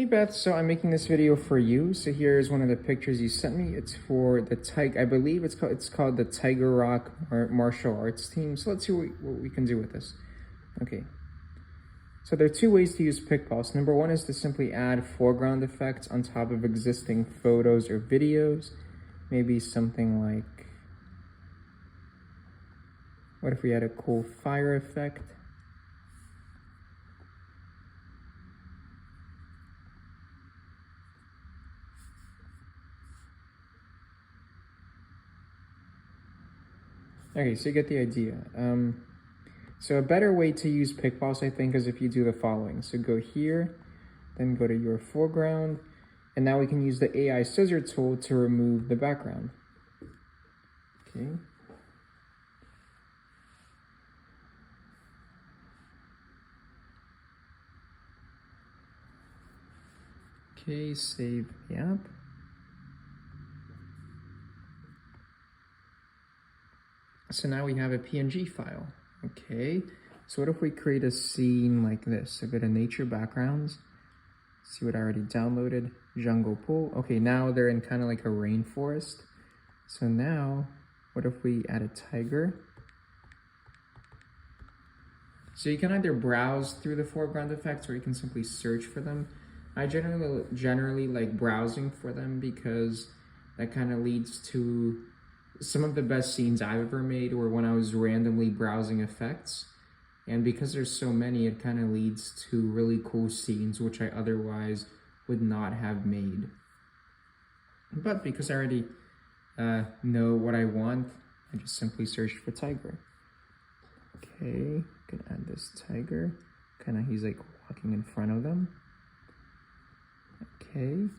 Hey Beth, so I'm making this video for you. So here's one of the pictures you sent me. It's for the I believe it's called the Tiger Rock martial arts team. So let's see what we can do with this. Okay. So there are two ways to use PicPulse. Number one is to simply add foreground effects on top of existing photos or videos. Maybe something like, what if we had a cool fire effect? Okay, so you get the idea. So a better way to use PicPulse, I think, is if you do the following. So go here, then go to your foreground, and now we can use the AI scissor tool to remove the background. Okay. Okay, save the app. So now we have a PNG file. Okay, so what if we create a scene like this? So go to nature backgrounds, see what I already downloaded, jungle pool. Okay, now they're in kind of like a rainforest. So now, what if we add a tiger? So you can either browse through the foreground effects or you can simply search for them. I generally like browsing for them because that kind of leads to some of the best scenes I've ever made were when I was randomly browsing effects. And because there's so many, it kind of leads to really cool scenes which I otherwise would not have made. But because I already know what I want, I just simply search for tiger. Okay, can add this tiger. He's like walking in front of them. Okay,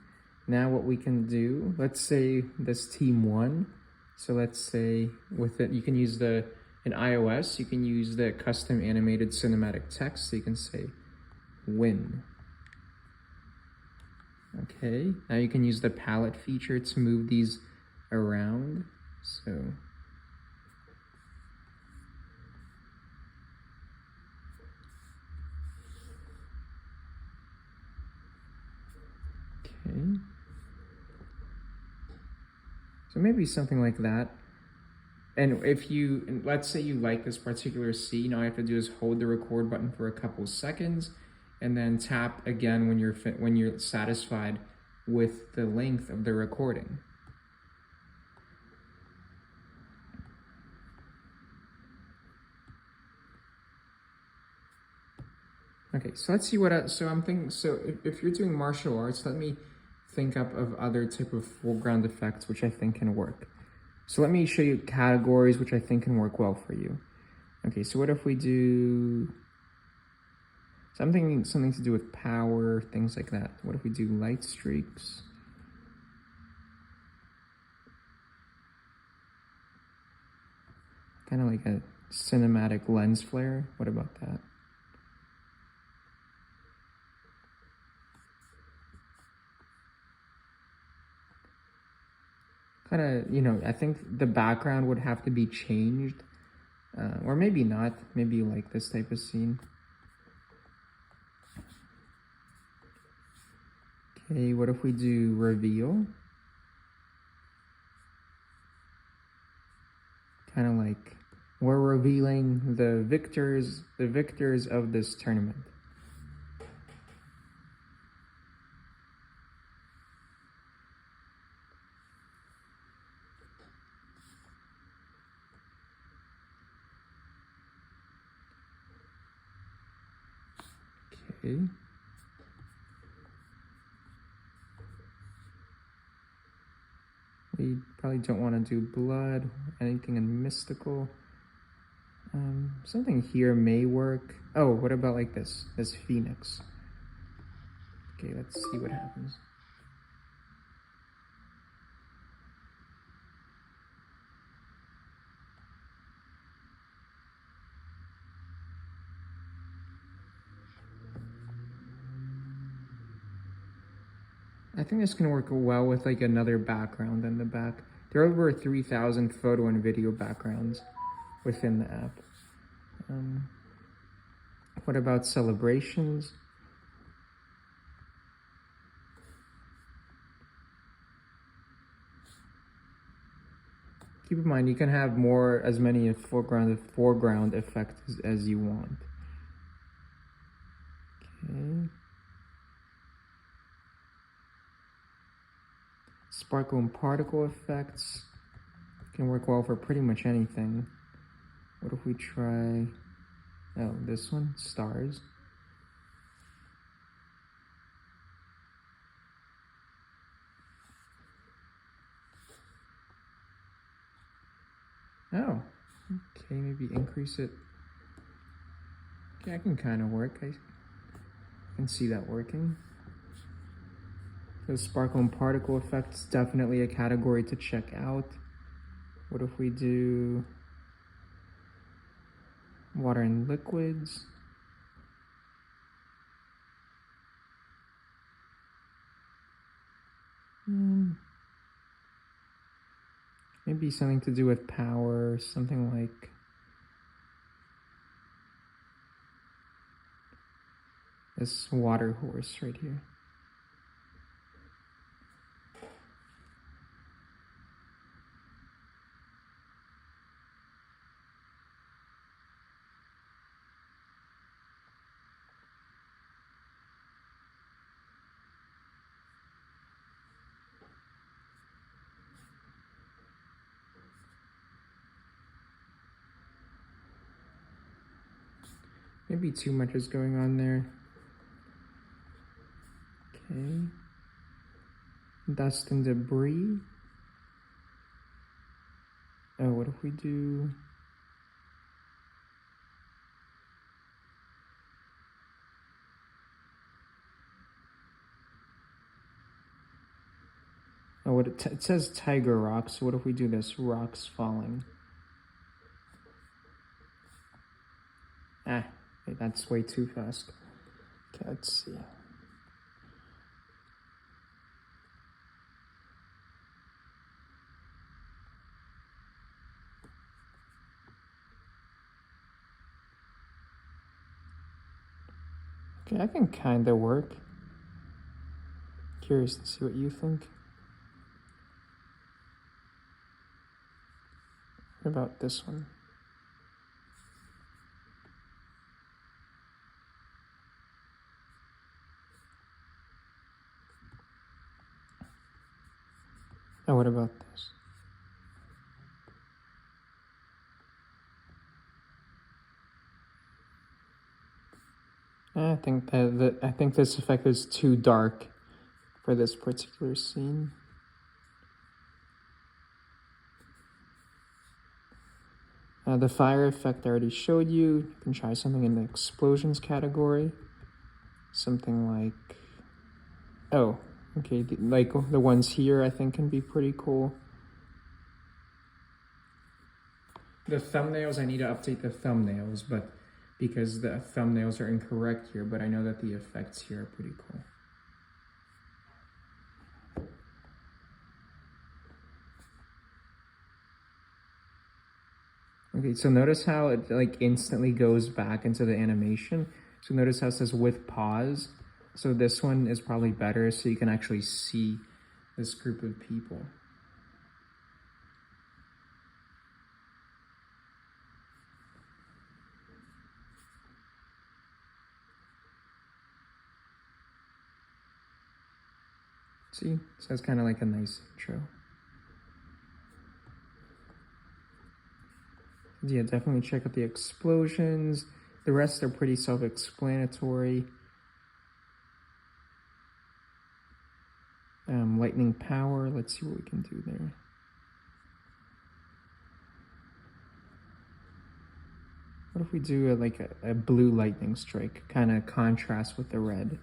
now what we can do, let's say this team won. So let's say with it, you can use in iOS, you can use the custom animated cinematic text. So you can say win. Okay, now you can use the palette feature to move these around. So okay. So maybe something like that. And let's say you like this particular scene, all you have to do is hold the record button for a couple seconds and then tap again when you're satisfied with the length of the recording. Okay, so let's see what else. So I'm thinking, if you're doing martial arts, let me think up of other type of foreground effects which I think can work. So let me show you categories which I think can work well for you. Okay, so what if we do something to do with power, things like that. What if we do light streaks? Kind of like a cinematic lens flare. What about that? I think the background would have to be changed, or maybe not. Maybe you like this type of scene. Okay, what if we do reveal? Kind of like we're revealing the victors of this tournament. Okay. We probably don't want to do blood, anything in mystical. Something here may work. Oh, what about like this phoenix? Okay, let's see what happens. I think this can work well with like another background in the back. There are over 3,000 photo and video backgrounds within the app. What about celebrations? Keep in mind, you can have as many foreground effects as you want. Okay. Sparkle and particle effects can work well for pretty much anything. What if we try, this one, stars. Oh, okay, maybe increase it. Okay, that can kind of work. I can see that working. The sparkle and particle effects, definitely a category to check out. What if we do water and liquids? Maybe something to do with power, something like this water horse right here. Maybe too much is going on there. Okay. Dust and debris. Oh, what if we do... Oh, it says tiger rocks. So what if we do this? Rocks falling. Wait, that's way too fast. Okay, let's see. Okay, that can kind of work. Curious to see what you think. What about this one? Oh, what about this? I think I think this effect is too dark for this particular scene. The fire effect I already showed you. You can try something in the explosions category. Something like, oh, okay, like the ones here I think can be pretty cool. The thumbnails, I need to update the thumbnails, but because the thumbnails are incorrect here, but I know that the effects here are pretty cool. Okay, so notice how it like instantly goes back into the animation. So notice how it says with pause. So this one is probably better so you can actually see this group of people. See, so that's kind of like a nice intro. Yeah, definitely check out the explosions. The rest are pretty self-explanatory. Lightning power, let's see what we can do there. What if we do a blue lightning strike, kind of contrast with the red?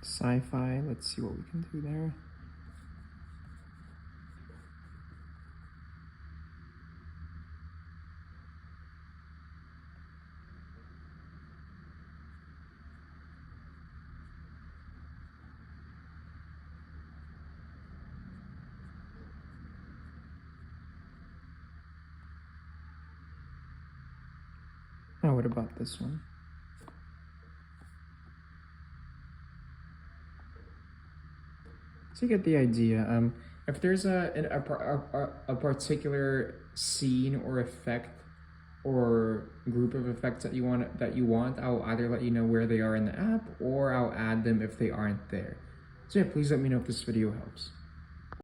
Sci-fi, let's see what we can do there. what about this one? So you get the idea. If there's a particular scene or effect or group of effects that you want, I'll either let you know where they are in the app, or I'll add them if they aren't there. So yeah, please let me know if this video helps.